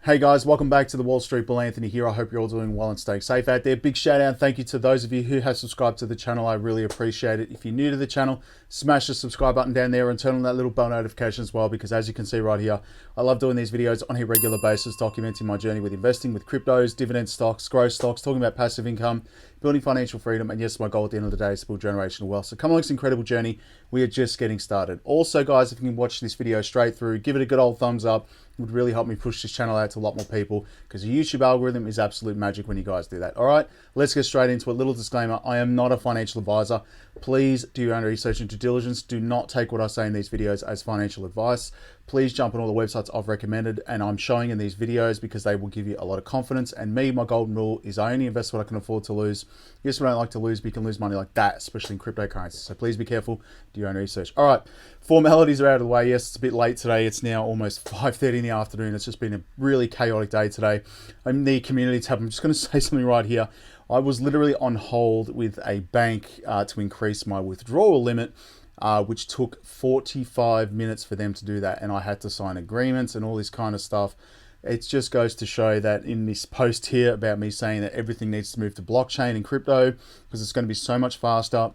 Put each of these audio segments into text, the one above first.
Hey guys, welcome back to the Wall Street Bull. Anthony here. I hope you're all doing well and staying safe out there. Big shout out and thank you to those of you who have subscribed to the channel. I really appreciate it. If you're new to the channel, smash the subscribe button down there and turn on that little bell notification as well, because as you can see right here, I love doing these videos on a regular basis, documenting my journey with investing, with cryptos, dividend stocks, growth stocks, talking about passive income, building financial freedom, and yes, my goal at the end of the day is to build generational wealth. So come along, this incredible journey. We are just getting started. Also guys, if you can watch this video straight through, give it a good old thumbs up. It would really help me push this channel out to a lot more people, because the YouTube algorithm is absolute magic when you guys do that. All right, let's get straight into it. Little disclaimer, I am not a financial advisor. Please do your own research and due diligence. Do not take what I say in these videos as financial advice. Please jump on all the websites I've recommended and I'm showing in these videos, because they will give you a lot of confidence. And me, my golden rule is I only invest what I can afford to lose. Yes, we don't like to lose, but you can lose money like that, especially in cryptocurrency. So please be careful, do your own research. All right, formalities are out of the way. Yes, it's a bit late today. It's now almost 5:30 in the afternoon. It's just been a really chaotic day today. I'm the community tab. I'm just going to say something right here. I was literally on hold with a bank to increase my withdrawal limit, which took 45 minutes for them to do that. And I had to sign agreements and all this kind of stuff. It just goes to show that in this post here about me saying that everything needs to move to blockchain and crypto, because it's going to be so much faster.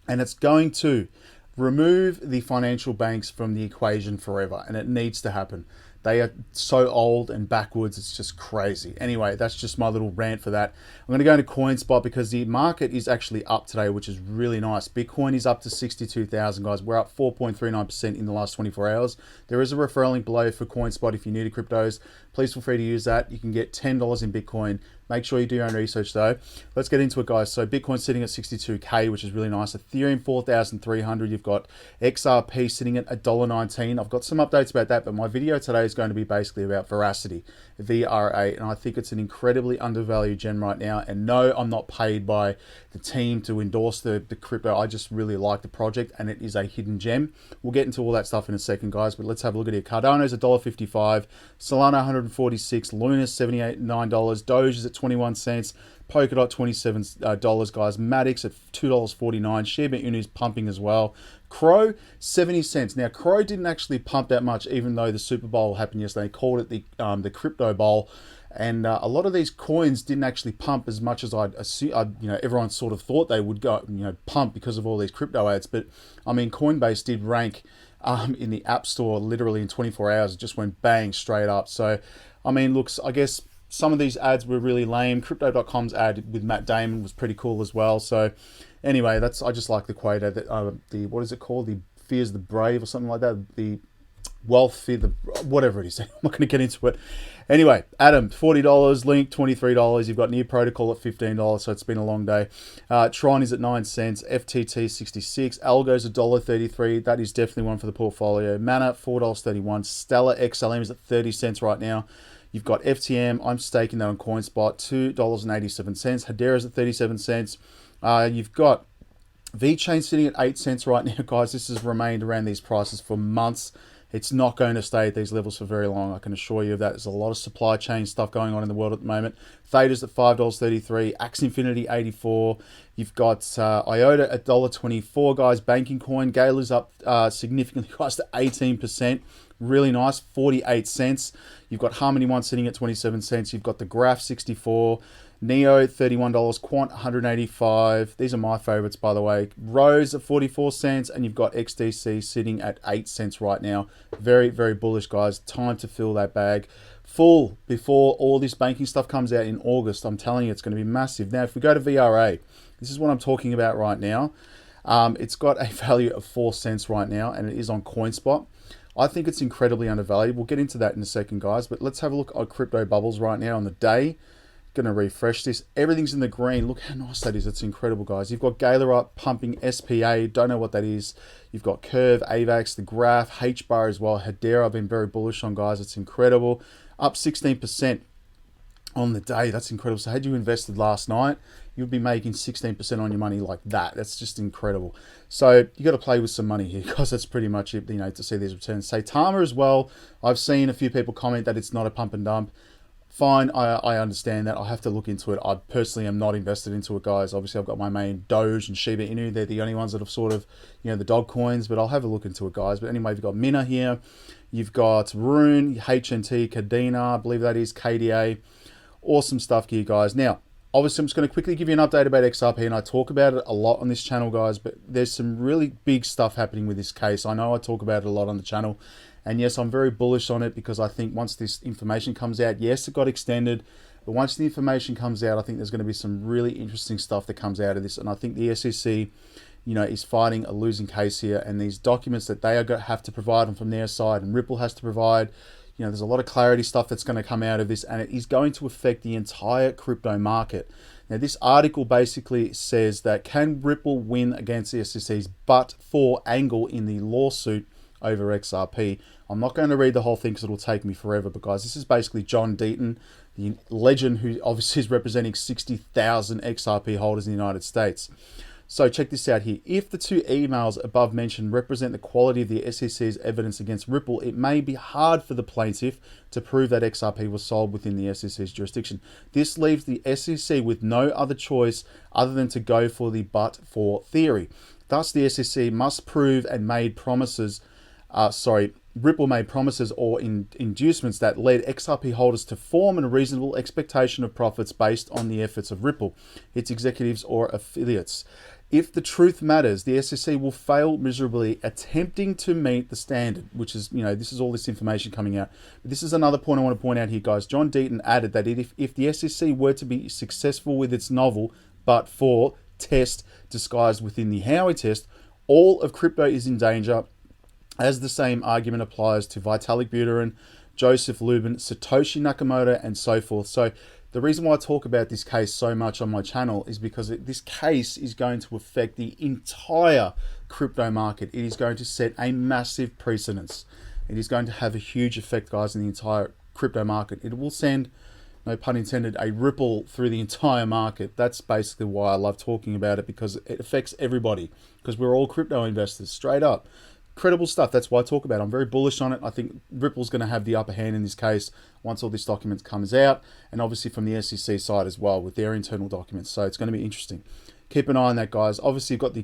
And it's going to remove the financial banks from the equation forever. And it needs to happen. They are so old and backwards, it's just crazy. Anyway, that's just my little rant for that. I'm going to go into CoinSpot because the market is actually up today, which is really nice. Bitcoin is up to 62,000, guys. We're up 4.39% in the last 24 hours. There is a referral link below for CoinSpot if you're new to cryptos. Please feel free to use that. You can get $10 in Bitcoin. Make sure you do your own research though. Let's get into it, guys. So Bitcoin's sitting at 62K, which is really nice. Ethereum 4,300. You've got XRP sitting at $1.19. I've got some updates about that, but my video today is going to be basically about Verasity, VRA, and I think it's an incredibly undervalued gem right now. And no, I'm not paid by the team to endorse the crypto. I just really like the project, and it is a hidden gem. We'll get into all that stuff in a second, guys, but let's have a look at it. Cardano's $1.55, Solana 146, Luna's $79, Doge is at 21 cents, Polkadot $27, guys, Matic at $2.49, Shiba Inu is pumping as well. Crow 70 cents. Now Crow didn't actually pump that much, even though the Super Bowl happened yesterday. They called it the crypto bowl, and a lot of these coins didn't actually pump as much as I'd assume. Everyone sort of thought they would go, pump because of all these crypto ads. But I mean, Coinbase did rank in the App Store literally in 24 hours. It just went bang straight up. So I mean, looks, I guess some of these ads were really lame. Crypto.com's ad with Matt Damon was pretty cool as well. So anyway, I just like the quote that what is it called? The fears the brave or something like that. The wealth fear the whatever it is. I'm not going to get into it. Anyway, Atom $40, Link $23. You've got Near Protocol at $15. So it's been a long day. Tron is at 9 cents. FTT 66. Algo's $1.33. That is definitely one for the portfolio. Mana $4.31. Stellar XLM is at 30 cents right now. You've got FTM. I'm staking that on CoinSpot, $2.87. Hedera's at 37 cents. You've got VeChain sitting at 8 cents right now, guys. This has remained around these prices for months. It's not going to stay at these levels for very long, I can assure you of that. There's a lot of supply chain stuff going on in the world at the moment. Theta's at $5.33, Axie Infinity 84. You've got IOTA at $1.24, guys. Banking coin, Gala's up significantly, guys, to 18%. Really nice, 48 cents. You've got Harmony One sitting at 27 cents. You've got the Graph 64. Neo $31, Quant 185. These are my favorites, by the way. Rose at 44 cents, and you've got XDC sitting at 8 cents right now. Very, very bullish, guys. Time to fill that bag full before all this banking stuff comes out in August. I'm telling you, it's going to be massive. Now, if we go to VRA, this is what I'm talking about right now. It's got a value of 4 cents right now, and it is on CoinSpot. I think it's incredibly undervalued. We'll get into that in a second, guys, but let's have a look at crypto bubbles right now on the day. Going to refresh this. Everything's in the green. Look how nice that is. It's incredible, guys. You've got Gala up pumping SPA. Don't know what that is. You've got Curve, AVAX, the Graph, HBAR as well. Hedera I've been very bullish on, guys. It's incredible. Up 16% on the day. That's incredible. So had you invested last night, you'd be making 16% on your money like that. That's just incredible. So you got to play with some money here, because that's pretty much it, to see these returns. Saitama as well. I've seen a few people comment that it's not a pump and dump. fine, I understand that. I'll have to look into it. I personally am not invested into it, guys. Obviously, I've got my main Doge and Shiba Inu. They're the only ones that have sort of, the dog coins, but I'll have a look into it, guys. But anyway, you've got Mina here. You've got Rune, HNT, Cadena, I believe that is, KDA. Awesome stuff here, guys. Now, obviously, I'm just going to quickly give you an update about XRP, and I talk about it a lot on this channel, guys, but there's some really big stuff happening with this case. I know I talk about it a lot on the channel, and yes, I'm very bullish on it because I think once this information comes out, yes, it got extended, but once the information comes out, I think there's going to be some really interesting stuff that comes out of this, and I think the SEC, is fighting a losing case here, and these documents that they are going to have to provide them from their side, and Ripple has to provide, there's a lot of clarity stuff that's going to come out of this, and it is going to affect the entire crypto market. Now, this article basically says that can Ripple win against the SEC's but-for angle in the lawsuit over XRP? I'm not going to read the whole thing because it'll take me forever, but guys, this is basically John Deaton, the legend who obviously is representing 60,000 XRP holders in the United States. So check this out here. If the two emails above mentioned represent the quality of the SEC's evidence against Ripple, it may be hard for the plaintiff to prove that XRP was sold within the SEC's jurisdiction. This leaves the SEC with no other choice other than to go for the but-for theory. Thus, the SEC must prove and made promises, Ripple made promises or inducements that led XRP holders to form a reasonable expectation of profits based on the efforts of Ripple, its executives or affiliates. If the truth matters, the SEC will fail miserably attempting to meet the standard, which is, this is all this information coming out. But this is another point I want to point out here, guys. John Deaton added that if the SEC were to be successful with its novel but-for test disguised within the Howey test, all of crypto is in danger, as the same argument applies to Vitalik Buterin, Joseph Lubin, Satoshi Nakamoto, and so forth. So the reason why I talk about this case so much on my channel is because this case is going to affect the entire crypto market. It is going to set a massive precedence. It is going to have a huge effect, guys, in the entire crypto market. It will send, no pun intended, a ripple through the entire market. That's basically why I love talking about it, because it affects everybody, because we're all crypto investors, straight up. Credible stuff. That's why I talk about it. I'm very bullish on it. I think Ripple's going to have the upper hand in this case once all this document comes out, and obviously from the SEC side as well with their internal documents. So it's going to be interesting. Keep an eye on that, guys. Obviously, you've got the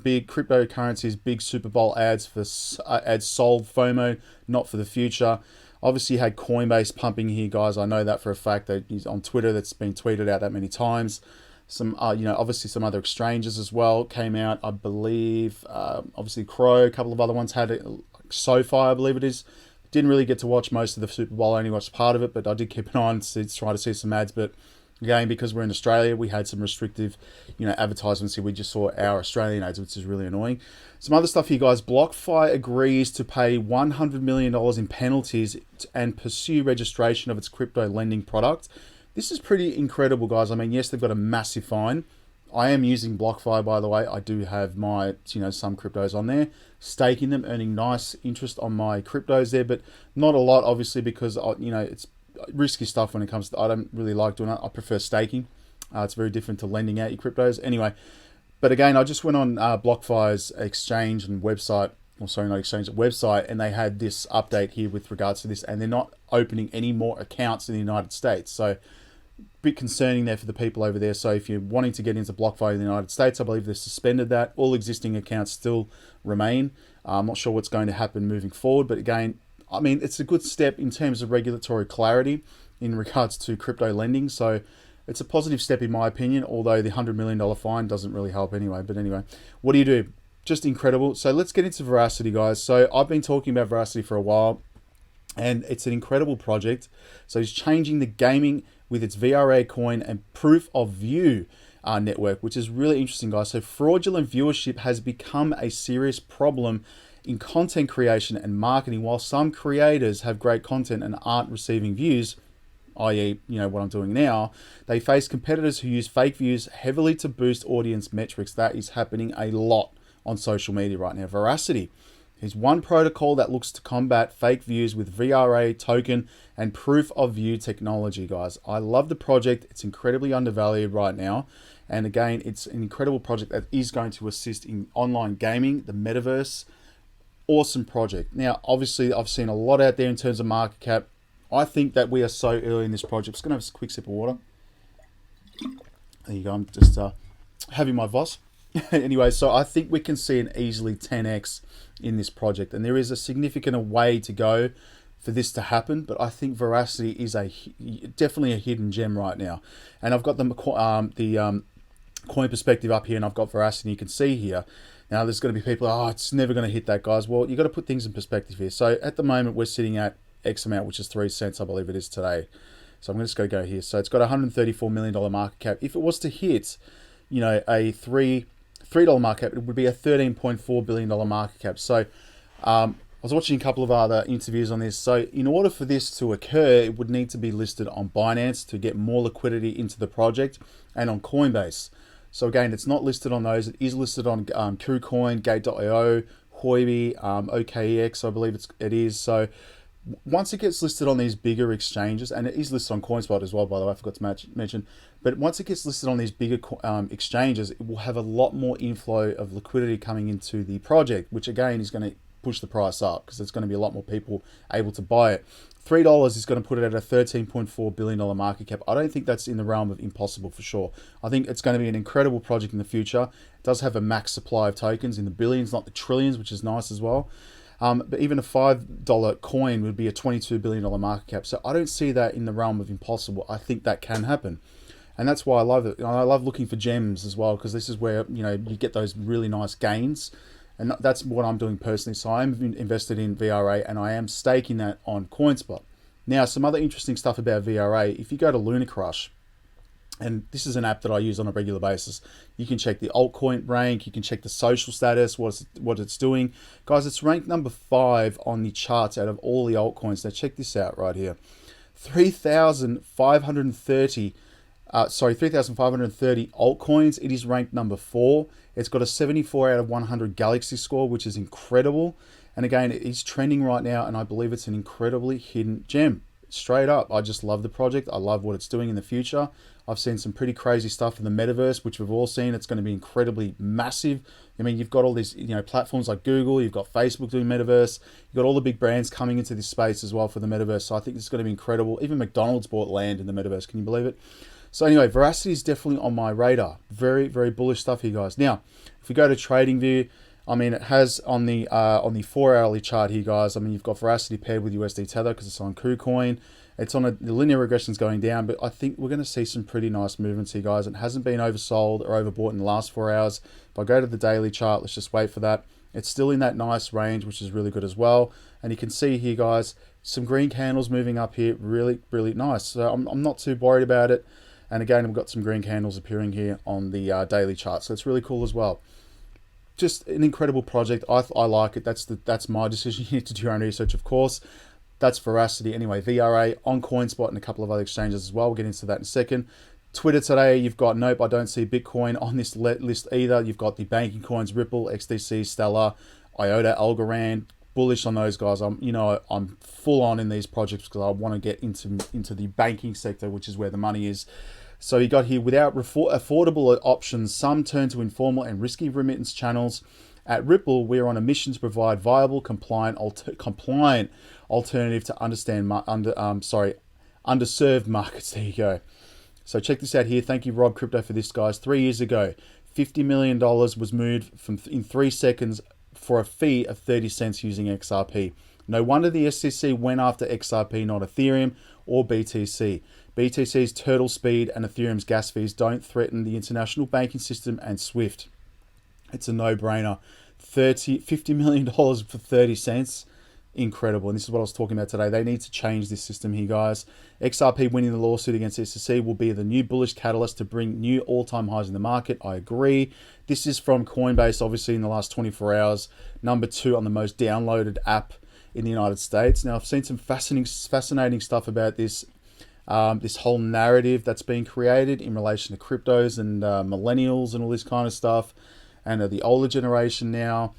big cryptocurrencies, big Super Bowl ads for ads sold FOMO, not for the future. Obviously, you had Coinbase pumping here, guys. I know that for a fact. That he's on Twitter. That's been tweeted out that many times. Some, obviously some other exchanges as well came out. I believe, obviously Crow, a couple of other ones had it. SoFi, I believe it is. Didn't really get to watch most of the Super Bowl. I only watched part of it, but I did keep an eye on to try to see some ads. But again, because we're in Australia, we had some restrictive, advertisements here. We just saw our Australian ads, which is really annoying. Some other stuff here, guys. BlockFi agrees to pay $100 million in penalties and pursue registration of its crypto lending product. This is pretty incredible, guys. I mean, yes, they've got a massive fine. I am using BlockFi, by the way. I do have my, some cryptos on there, staking them, earning nice interest on my cryptos there, but not a lot, obviously, because, it's risky stuff when it comes to, I don't really like doing it. I prefer staking. It's very different to lending out your cryptos. Anyway, but again, I just went on BlockFi's exchange and website, website, and they had this update here with regards to this, and they're not opening any more accounts in the United States. So bit concerning there for the people over there. So if you're wanting to get into BlockFi in the United States, I believe they've suspended that. All existing accounts still remain. I'm not sure what's going to happen moving forward, but again, I mean, it's a good step in terms of regulatory clarity in regards to crypto lending. So it's a positive step in my opinion, although the $100 million fine doesn't really help anyway. But anyway, what do you do? Just incredible. So let's get into Verasity, guys. So I've been talking about Verasity for a while, and it's an incredible project. So it's changing the gaming with its VRA coin and proof of view network, which is really interesting, guys. So fraudulent viewership has become a serious problem in content creation and marketing. While some creators have great content and aren't receiving views, i.e., what I'm doing now, they face competitors who use fake views heavily to boost audience metrics. That is happening a lot on social media right now. Verasity is one protocol that looks to combat fake views with VRA token and proof of view technology, guys. I love the project. It's incredibly undervalued right now. And again, it's an incredible project that is going to assist in online gaming, the metaverse. Awesome project. Now, obviously, I've seen a lot out there in terms of market cap. I think that we are so early in this project. Just going to have a quick sip of water. There you go. I'm just having my Voss. Anyway, so I think we can see an easily 10x in this project, and there is a significant way to go for this to happen. But I think Verasity is definitely a hidden gem right now, and I've got the coin perspective up here, and I've got Verasity. You can see here. Now there's going to be people, oh, it's never going to hit that, guys. Well, you got to put things in perspective here. So at the moment, we're sitting at X amount, which is 3 cents, I believe it is today. So I'm just going to go here. So it's got a $134 million market cap. If it was to hit, you know, a $3 market cap, it would be a $13.4 billion market cap. So I was watching a couple of other interviews on this. So in order for this to occur, it would need to be listed on Binance to get more liquidity into the project, and on Coinbase. So again, it's not listed on those. It is listed on KuCoin, Gate.io, Huobi, OKEx, I believe it is. So once it gets listed on these bigger exchanges, and it is listed on CoinSpot as well, by the way, I forgot to mention, but once it gets listed on these bigger exchanges, it will have a lot more inflow of liquidity coming into the project, which again is going to push the price up because there's going to be a lot more people able to buy it. $3 is going to put it at a $13.4 billion market cap. I don't think that's in the realm of impossible for sure. I think it's going to be an incredible project in the future. It does have a max supply of tokens in the billions, not the trillions, which is nice as well. But even a $5 coin would be a $22 billion market cap. So I don't see that in the realm of impossible. I think that can happen. And that's why I love it. I love looking for gems as well, because this is where, you know, you get those really nice gains. And that's what I'm doing personally. So I'm invested in VRA, and I am staking that on CoinSpot. Now, some other interesting stuff about VRA. If you go to Luna Crush, and this is an app that I use on a regular basis, you can check the altcoin rank, you can check the social status, what it's doing. Guys, it's ranked number 5 on the charts out of all the altcoins. Now check this out right here. 3,530 altcoins. It is ranked number 4. It's got a 74 out of 100 Galaxy score, which is incredible. And again, it is trending right now, and I believe it's an incredibly hidden gem. Straight up, I just love the project. I love what it's doing in the future. I've seen some pretty crazy stuff in the metaverse, which we've all seen. It's going to be incredibly massive. I mean, you've got all these, you know, platforms like Google, you've got Facebook doing metaverse, you've got all the big brands coming into this space as well for the metaverse. So I think it's going to be incredible. Even McDonald's bought land in the metaverse. Can you believe it? So anyway, Verasity is definitely on my radar. Very, very bullish stuff here, guys. Now, if we go to TradingView, I mean, it has on the 4-hourly chart here, guys. I mean, you've got Verasity paired with USD Tether because it's on KuCoin. It's on the linear regression's going down, but I think we're going to see some pretty nice movements here, guys. It hasn't been oversold or overbought in the last 4 hours. If I go to the daily chart, let's just wait for that. It's still in that nice range, which is really good as well. And you can see here, guys, some green candles moving up here. Really, really nice. So I'm not too worried about it. And again, we've got some green candles appearing here on the daily chart. So it's really cool as well. Just an incredible project. I like it. That's my decision. You need to do your own research, of course. That's Verasity. Anyway, VRA on CoinSpot and a couple of other exchanges as well. We'll get into that in a second. Twitter today, you've got, nope, I don't see Bitcoin on this list either. You've got the banking coins, Ripple, XDC, Stellar, IOTA, Algorand. Bullish on those guys. I'm full on in these projects because I want to get into the banking sector, which is where the money is. So you got here, without affordable options, some turn to informal and risky remittance channels. At Ripple, we're on a mission to provide viable, compliant alternative to underserved markets. There you go. So check this out here. Thank you, Rob Crypto, for this, guys. 3 years ago, $50 million was moved in 3 seconds for a fee of 30 cents using XRP. No wonder the SEC went after XRP, not Ethereum or BTC. BTC's turtle speed and Ethereum's gas fees don't threaten the international banking system and SWIFT. It's a no-brainer. $50 million for 30 cents. Incredible. And this is what I was talking about today. They need to change this system here, guys. XRP winning the lawsuit against SEC will be the new bullish catalyst to bring new all-time highs in the market. I agree. This is from Coinbase, obviously, in the last 24 hours. Number 2 on the most downloaded app in the United States. Now, I've seen some fascinating stuff about this. This whole narrative that's being created in relation to cryptos and millennials and all this kind of stuff, and the older generation now.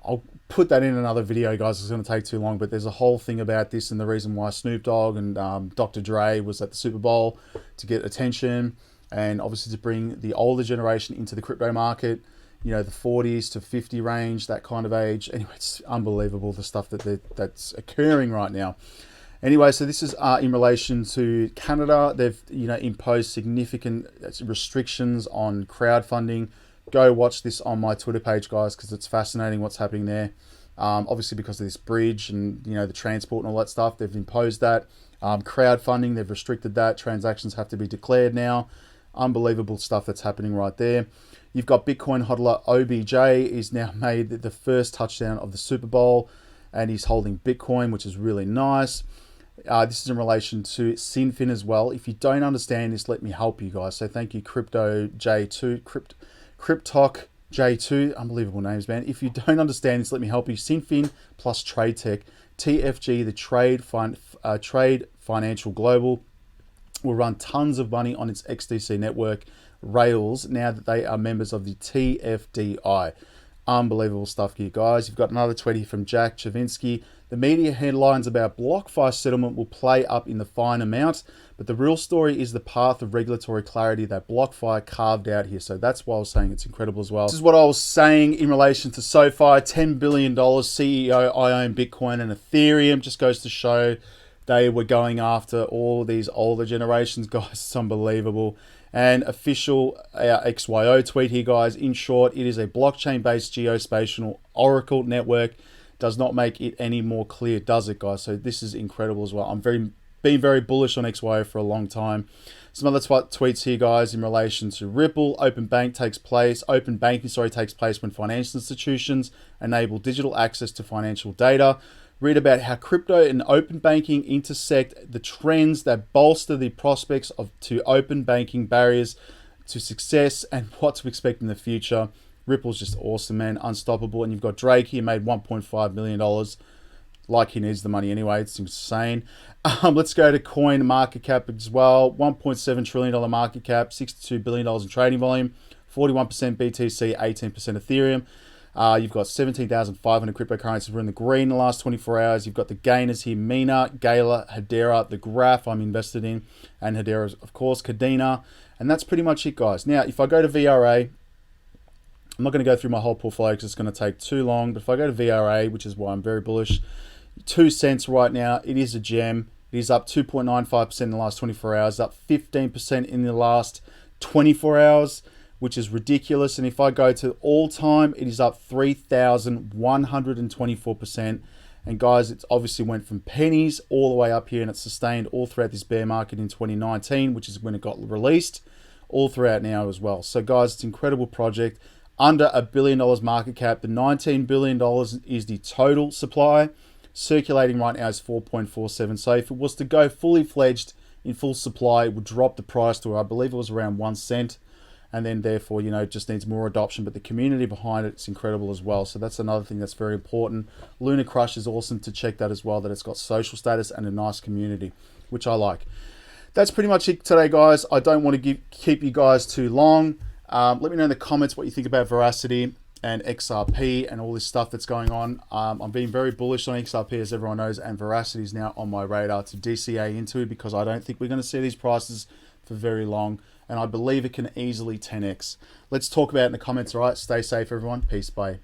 I'll put that in another video, guys. It's going to take too long, but there's a whole thing about this and the reason why Snoop Dogg and Dr. Dre was at the Super Bowl to get attention, and obviously to bring the older generation into the crypto market, you know, the 40s to 50 range, that kind of age. Anyway, it's unbelievable the stuff that's occurring right now. Anyway, so this is in relation to Canada. They've imposed significant restrictions on crowdfunding. Go watch this on my Twitter page, guys, because it's fascinating what's happening there. Obviously, because of this bridge and the transport and all that stuff, they've imposed that. Crowdfunding, they've restricted that. Transactions have to be declared now. Unbelievable stuff that's happening right there. You've got Bitcoin hodler OBJ is now made the first touchdown of the Super Bowl, and he's holding Bitcoin, which is really nice. This is in relation to Sinfin as well. If you don't understand this, let me help you guys. So thank you, Crypto J2, Cryptoc J2, unbelievable names, man. If you don't understand this, let me help you. Sinfin plus Trade Tech, TFG, the Trade Financial Global, will run tons of money on its XDC network rails now that they are members of the TFDI. Unbelievable stuff here, guys. You've got another tweet here from Jack Chavinsky. The media headlines about BlockFi settlement will play up in the fine amount, but the real story is the path of regulatory clarity that BlockFi carved out here. So that's why I was saying it's incredible as well. This is what I was saying in relation to SoFi, $10 billion CEO, I own Bitcoin and Ethereum. Just goes to show they were going after all these older generations, guys. It's unbelievable. And official XYO tweet here, guys. In short, it is a blockchain-based geospatial oracle network. Does not make it any more clear, does it, guys? So this is incredible as well. I'm been very bullish on XYO for a long time. Some other tweets here, guys, in relation to Ripple. Open banking takes place when financial institutions enable digital access to financial data. Read about how crypto and open banking intersect, the trends that bolster the prospects to open banking barriers to success, and what to expect in the future. Ripple's just awesome, man. Unstoppable. And you've got Drake here, made $1.5 million. Like he needs the money anyway. It's insane. Let's go to coin market cap as well. $1.7 trillion market cap, $62 billion in trading volume, 41% BTC, 18% Ethereum. You've got 17,500 cryptocurrencies were in the green in the last 24 hours. You've got the gainers here, Mina, Gala, Hedera, the Graph I'm invested in, and Hedera, of course, Cadena. And that's pretty much it, guys. Now, if I go to VRA, I'm not going to go through my whole portfolio because it's going to take too long. But if I go to VRA, which is why I'm very bullish, 2 cents right now. It is a gem. It is up 2.95% in the last 24 hours, up 15% in the last 24 hours, which is ridiculous. And if I go to all time, it is up 3,124%. And guys, it's obviously went from pennies all the way up here, and it's sustained all throughout this bear market in 2019, which is when it got released, all throughout now as well. So guys, it's an incredible project. Under $1 billion market cap. The $19 billion is the total supply. Circulating right now is 4.47. So if it was to go fully fledged in full supply, it would drop the price to, I believe it was around 1 cent. And then therefore, it just needs more adoption. But the community behind it is incredible as well. So that's another thing that's very important. Lunar Crush is awesome to check that as well, that it's got social status and a nice community, which I like. That's pretty much it today, guys. I don't want to keep you guys too long. Let me know in the comments what you think about Verasity and XRP and all this stuff that's going on. I'm being very bullish on XRP, as everyone knows, and Verasity is now on my radar to DCA into, because I don't think we're going to see these prices for very long, and I believe it can easily 10x. Let's talk about it in the comments, all right? Stay safe, everyone. Peace, bye.